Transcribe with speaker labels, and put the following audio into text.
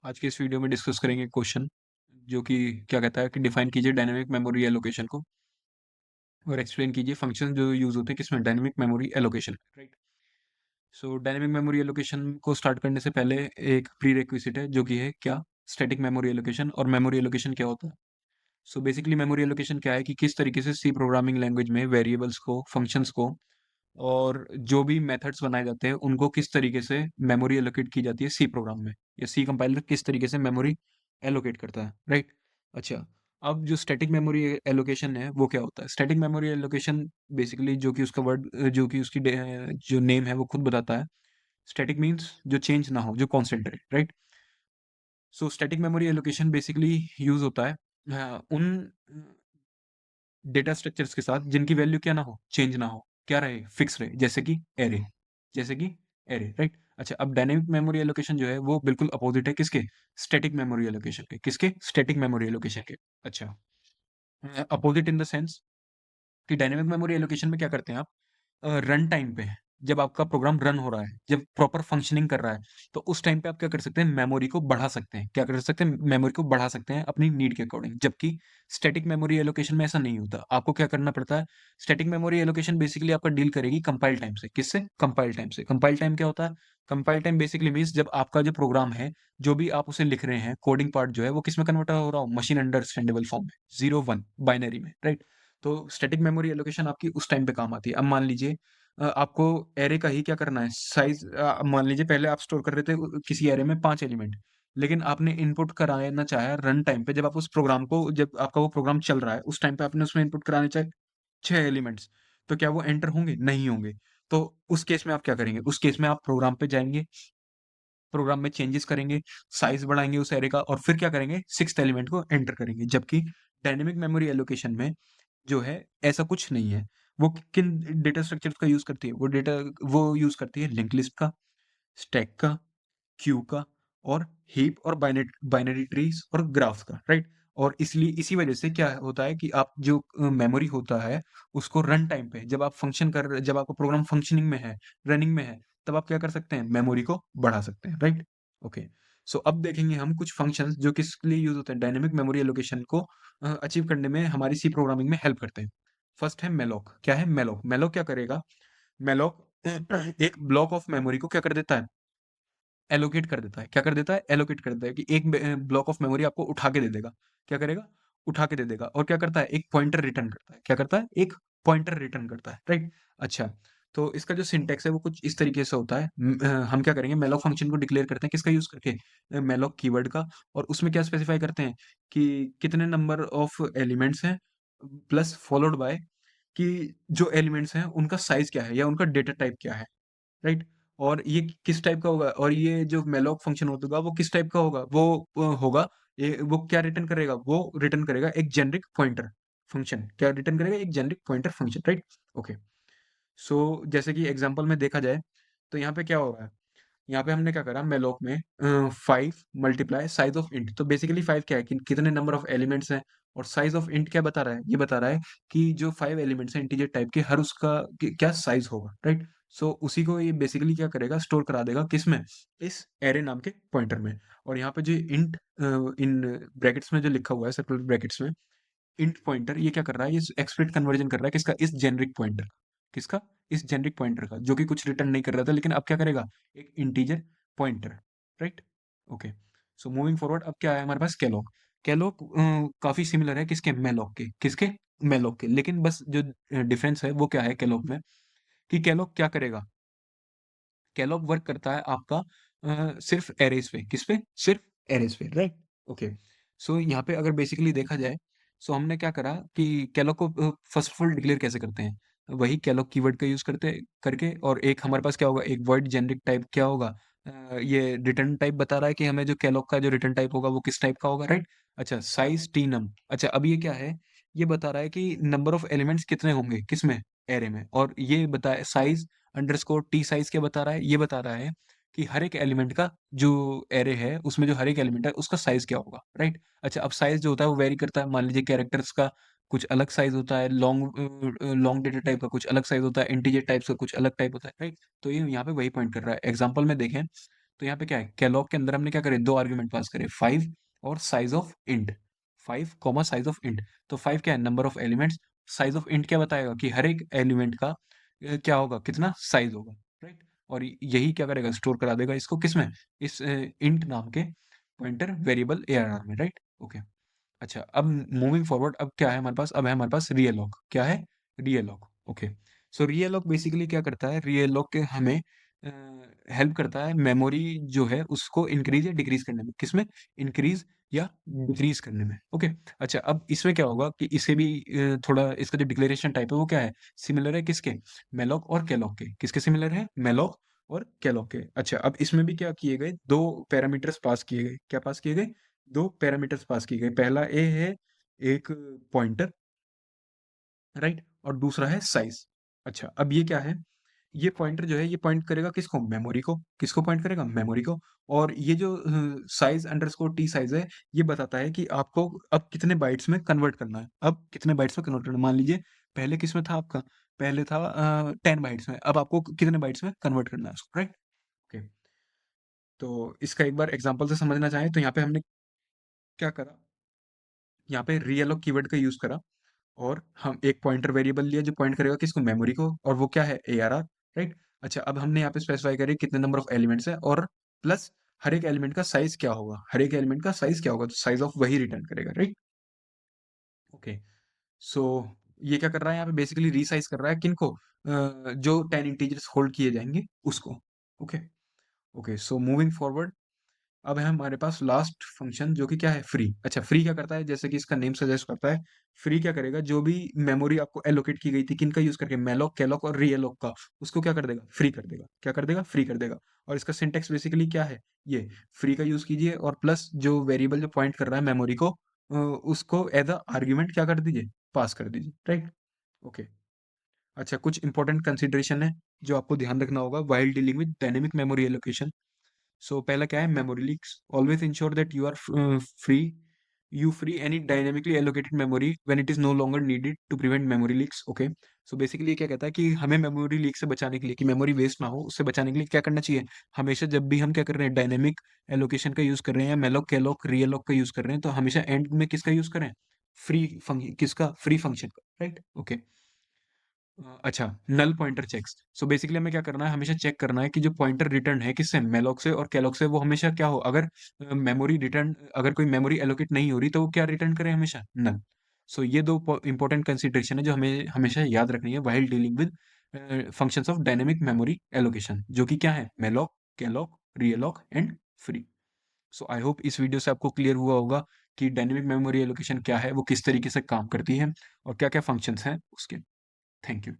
Speaker 1: आज के इस वीडियो में डिस्कस करेंगे क्वेश्चन जो कि क्या कहता है कि डिफाइन कीजिए डायनामिक मेमोरी एलोकेशन को और एक्सप्लेन कीजिए फंक्शन जो यूज होते हैं किसमें डायनामिक मेमोरी एलोकेशन राइट। सो डायनामिक मेमोरी एलोकेशन को स्टार्ट करने से पहले एक प्री रिक्विजिट है जो कि है क्या स्टैटिक मेमोरी एलोकेशन और मेमोरी एलोकेशन क्या होता है। सो बेसिकली मेमोरी एलोकेशन क्या है कि किस तरीके से सी प्रोग्रामिंग लैंग्वेज में वेरिएबल्स को फंक्शंस को और जो भी मेथड्स बनाए जाते हैं उनको किस तरीके से मेमोरी एलोकेट की जाती है सी प्रोग्राम में या सी कंपाइलर किस तरीके से मेमोरी एलोकेट करता है राइट। अच्छा, अब जो स्टैटिक मेमोरी एलोकेशन है वो क्या होता है। स्टैटिक मेमोरी एलोकेशन बेसिकली जो कि उसका वर्ड जो कि उसकी जो नेम है वो खुद बताता है। स्टैटिक मीन्स जो चेंज ना हो, जो कांस्टेंट रहे right. So static memory allocation basically use होता है उन डेटा स्ट्रक्चर्स के साथ जिनकी वैल्यू क्या ना हो, चेंज ना हो, क्या रहे, फिक्स रहे, जैसे कि एरे, जैसे कि एरे राइट। अच्छा, अब डायनेमिक मेमोरी एलोकेशन जो है वो बिल्कुल अपोजिट है किसके, स्टैटिक मेमोरी एलोकेशन के। किसके, स्टैटिक मेमोरी एलोकेशन के। अच्छा, अपोजिट इन द सेंस कि डायनेमिक मेमोरी एलोकेशन में क्या करते हैं आप, रन टाइम पे जब आपका प्रोग्राम रन हो रहा है, जब प्रॉपर फंक्शनिंग कर रहा है, तो उस टाइम पे आप क्या कर सकते हैं, मेमोरी को बढ़ा सकते हैं। क्या कर सकते हैं, मेमोरी को बढ़ा सकते हैं अपनी नीड के अकॉर्डिंग। जबकि स्टैटिक मेमोरी एलोकेशन में ऐसा नहीं होता। आपको क्या करना पड़ता है, स्टैटिक मेमोरी एलोकेशन बेसिकली आपका डील करेगी कंपाइल टाइम से। किससे, कंपाइल टाइम से। कंपाइल टाइम क्या होता है, कंपाइल टाइम बेसिकली मीन्स जब आपका जो प्रोग्राम है, जो भी आप उसे लिख रहे हैं, कोडिंग पार्ट जो है वो किस में कन्वर्ट हो रहा हो, मशीन अंडरस्टैंडेबल फॉर्म में, 0 1 बाइनरी में राइट। तो स्टैटिक मेमोरी एलोकेशन आपकी उस टाइम पे काम आती है। अब मान लीजिए आपको एरे का ही क्या करना है, साइज मान लीजिए पहले आप स्टोर कर रहे थे किसी एरे में 5 एलिमेंट, लेकिन आपने इनपुट कराना चाहा रन टाइम पे, जब आप उस प्रोग्राम को, जब आपका वो प्रोग्राम चल रहा है उस टाइम पे आपने उसमें इनपुट कराने चाहे 6 एलिमेंट्स, तो क्या वो एंटर होंगे, नहीं होंगे। तो उस केस में आप क्या करेंगे, उस केस में आप प्रोग्राम पे जाएंगे, प्रोग्राम में चेंजेस करेंगे, साइज बढ़ाएंगे उस एरे का और फिर क्या करेंगे, 6th एलिमेंट को एंटर करेंगे। जबकि डायनेमिक मेमोरी एलोकेशन में जो है ऐसा कुछ नहीं है। वो किन डेटा स्ट्रक्चर्स का यूज़ करती है? वो यूज़ करती है लिंक्ड लिस्ट का, स्टैक का, क्यू का और हीप और बाइनरी ट्रीज और ग्राफ्स का, राइट? और इसलिए इसी वजह से क्या होता है कि आप जो मेमोरी होता है उसको रन टाइम पे जब आपका प्रोग्राम फंक्शनिंग में है, रनिंग में है, तब आप क्या कर सकते हैं, मेमोरी को बढ़ा सकते हैं, राइट? ओके। सो अब देखेंगे हम कुछ फंक्शंस जो किस लिए यूज़ होते हैं, डायनामिक मेमोरी एलोकेशन को अचीव करने में हमारी सी प्रोग्रामिंग में हेल्प करते हैं। फर्स्ट है मेलोक। क्या है मेलोक? मेलोक क्या करेगा? मेलोक एक ब्लॉक ऑफ मेमोरी को क्या कर देता है, एलोकेट कर देता है। क्या कर देता है, एलोकेट कर देता है कि एक ब्लॉक ऑफ मेमोरी आपको उठा के दे देगा। क्या करेगा, उठा के दे देगा। और क्या करता है, एक पॉइंटर रिटर्न करता है। क्या करता है, एक पॉइंटर रिटर्न करता है, राइट? अच्छा, तो इसका जो सिंटेक्स है वो कुछ इस तरीके से होता है। हम क्या करेंगे, मेलोक फंक्शन को डिक्लेयर करते हैं किसका यूज करके, मेलोक कीवर्ड का। और उसमें क्या स्पेसिफाई करते हैं कि कितने नंबर ऑफ एलिमेंट्स हैं, प्लस फॉलोड बाय कि जो एलिमेंट्स हैं उनका साइज क्या है या उनका डेटा टाइप क्या है, राइट? और ये किस टाइप का होगा, और ये जो malloc फंक्शन होगा वो किस टाइप का होगा, वो होगा, ये वो क्या रिटर्न करेगा, वो रिटर्न करेगा एक जेनरिक पॉइंटर फंक्शन। क्या रिटर्न करेगा, एक generic pointer function, right? Okay. So जैसे कि एग्जांपल में देखा जाए तो यहाँ पे क्या हो रहा है, यहाँ पे हमने क्या करा मेलोक में, 5 मल्टीप्लाई साइज ऑफ इंट। तो बेसिकली 5 क्या है कि कितने नंबर ऑफ एलिमेंट्स हैं, और साइज ऑफ इंट क्या बता रहा है, ये बता रहा है कि जो 5 एलिमेंट्स हैं इंटीजर टाइप के, हर उसका क्या साइज होगा, राइट? सो उसी को ये बेसिकली क्या करेगा, स्टोर करा देगा किसमें, इस एरे नाम के पॉइंटर में। और यहाँ पे जो इंट इन ब्रैकेट्स में जो लिखा हुआ है, सर्कुलर ब्रैकेट्स में, इंट पॉइंटर ये क्या कर रहा है, ये एक्सप्लिट कन्वर्जन कर रहा है किसका, इस जेनरिक पॉइंटर। किसका, इस जेनरिक पॉइंटर का, जो कि कुछ रिटर्न नहीं कर रहा था, लेकिन अब क्या करेगा, एक integer pointer, right? Okay. So moving forward, अब क्या है हमारे पास, कैलॉग। कैलॉग काफी सिमिलर है किसके, मेलॉग के। किसके, मेलॉग के। लेकिन बस जो डिफरेंस है वो क्या है कैलॉग में, कि कैलॉग क्या करेगा, कैलॉग वर्क करता है आपका सिर्फ एरेज पे। किस पे, सिर्फ एरेज पे, राइट? ओके। सो यहाँ पे अगर बेसिकली देखा जाए, सो हमने क्या करा कि कैलॉग को फर्स्ट ऑफ ऑल डिक्लेयर कैसे करते हैं, वही कैलॉग कीवर्ड का यूज करते करके। और एक हमारे पास क्या होगा, एक वॉइड जेनरिक टाइप क्या होगा, ये रिटर्न टाइप बता रहा है कि हमें जो कैलॉग का जो रिटर्न टाइप होगा वो किस टाइप का होगा, राइट? अच्छा, साइज टी नम। अच्छा, अब ये क्या है, ये बता रहा है कि नंबर ऑफ एलिमेंट्स कितने होंगे किसमें, एरे में। और ये बताए साइज अंडरस्कोर टी साइज क्या बता रहा है, ये बता रहा है कि हर एक एलिमेंट का जो एरे है उसमें जो हर एक एलिमेंट है उसका साइज क्या होगा, राइट? अच्छा, अब साइज जो होता है वो वेरी करता है। मान लीजिए कैरेक्टर्स का कुछ अलग साइज होता है, लॉन्ग डेटा टाइप का कुछ अलग साइज होता है, इंटीजर टाइप्स का कुछ अलग टाइप होता है, राइट? तो ये यहाँ पे वही पॉइंट कर रहा है। एग्जाम्पल में देखें तो यहाँ पे क्या है, कैलॉग के अंदर हमने क्या करे, 2 आर्गुमेंट पास करे, 5 और size of int, 5 comma size of int. तो 5 क्या है, number of elements, size of int क्या बताएगा कि हर एक एलिमेंट का क्या होगा, कितना साइज होगा, राइट। और यही क्या करेगा, स्टोर करा देगा इसको किसमें, इस इंट नाम के पॉइंटर वेरिएबल ARR में, राइट। ओके। अच्छा, अब मूविंग फॉरवर्ड, अब क्या है हमारे पास, अब है हमारे पास रीअलॉग, क्या है, रीअलॉग। ओके। सो रीअलॉग बेसिकली क्या करता है, रीअलॉग के हमें हेल्प करता है मेमोरी जो है उसको इंक्रीज या डिक्रीज करने में, किसमें, इंक्रीज या डिक्रीज करने में। ओके। अच्छा, अब इसमें क्या होगा कि इसे भी थोड़ा इसका जो डिक्लेरेशन टाइप है वो क्या है, सिमिलर है किसके, मेलॉग और कैलॉग के, किसके सिमिलर है, मेलॉग और कैलॉग के। अच्छा, अब इसमें भी क्या किए गए, दो पैरामीटर्स पास किए गए, क्या पास किए गए, दो पैरामीटर्स पास किए गए। पहला ए है एक पॉइंटर, राइट, और दूसरा है साइज। अच्छा, अब ये क्या है, ये पॉइंटर जो है ये पॉइंट करेगा किसको, मेमोरी को, किसको पॉइंट करेगा, मेमोरी को। और ये जो साइज अंडरस्कोर टी साइज है, ये बताता है कि आपको अब कितने बाइट्स में कन्वर्ट करना है, अब कितने बाइट्स में कन्वर्ट करना है। मान लीजिए पहले किस में था आपका, पहले था 10 बाइट्स में, अब आपको कितने बाइट्स में कन्वर्ट करना है उसको, राइट। ओके। तो इसका एक बार एग्जांपल से समझना चाहें तो यहाँ पे हमने क्या करा, यहाँ पे रीएलोक कीवर्ड का यूज करा, और हम एक पॉइंटर वेरिएबल लिया जो पॉइंट करेगा किसको, मेमोरी को, और वो क्या है, ARR, राइट। अच्छा, अब हमने यहाँ पे स्पेसिफाई करी कितने नंबर ऑफ एलिमेंट्स है, और प्लस हर एक एलिमेंट का साइज क्या होगा, हर एक एलिमेंट का साइज क्या होगा, तो साइज ऑफ वही रिटर्न करेगा, राइट। ओके। सो ये क्या कर रहा है, यहाँ पे बेसिकली रीसाइज कर रहा है किनको, जो 10 इंटीजर्स होल्ड किए जाएंगे उसको। Okay. Okay, so moving forward, अब है हमारे पास लास्ट फंक्शन जो कि क्या है, फ्री। अच्छा, फ्री क्या करता है, जैसे कि इसका नेम सजेस्ट करता है, फ्री क्या करेगा, जो भी मेमोरी आपको एलोकेट की गई थी किनका यूज करके, मेलॉक, कैलॉक और रीएलॉक का, उसको क्या कर देगा, फ्री कर देगा, क्या कर देगा, फ्री कर देगा। और इसका सिंटेक्स बेसिकली क्या है, ये फ्री का यूज कीजिए, और प्लस जो वेरिएबल जो पॉइंट कर रहा है मेमोरी को, उसको एज अ आर्ग्यूमेंट क्या कर दीजिए, पास कर दीजिए, राइट। ओके। अच्छा, कुछ इंपॉर्टेंट कंसिडरेशन है जो आपको ध्यान रखना होगा while dealing with dynamic memory allocation. So पहला क्या है, memory leaks, always ensure that you are free, you free any dynamically allocated memory when it is no longer needed to prevent memory leaks. Okay, so basically ये क्या कहता है कि हमें memory leak से बचाने के लिए, कि मेमोरी वेस्ट ना हो, उससे बचाने के लिए क्या करना चाहिए, हमेशा जब भी हम क्या कर रहे हैं, डायनेमिक एलोकेशन का यूज कर रहे हैं या मेलॉक कैलॉक रीएलॉक का यूज कर रहे हैं, तो हमेशा एंड में किसका यूज करें, फ्री फंक्शन, किसका, फ्री फंक्शन का, राइट। ओके। अच्छा, null pointer checks, so basically हमें क्या करना है, हमेशा चेक करना है कि जो पॉइंटर रिटर्न है किससे, मेलॉक से और कैलॉक से, वो हमेशा क्या हो, अगर मेमोरी रिटर्न, अगर कोई मेमोरी एलोकेट नहीं हो रही तो वो क्या रिटर्न करे, हमेशा नल। सो ये दो इंपॉर्टेंट कंसिडरेशन है जो हमें हमेशा याद रखनी है while dealing with functions of dynamic memory allocation, जो कि क्या है, malloc, calloc, realloc and free. So I hope इस वीडियो से आपको क्लियर हुआ होगा कि डायनेमिक मेमोरी एलोकेशन क्या है, वो किस तरीके से काम करती है, और क्या क्या फंक्शंस हैं उसके। Thank you.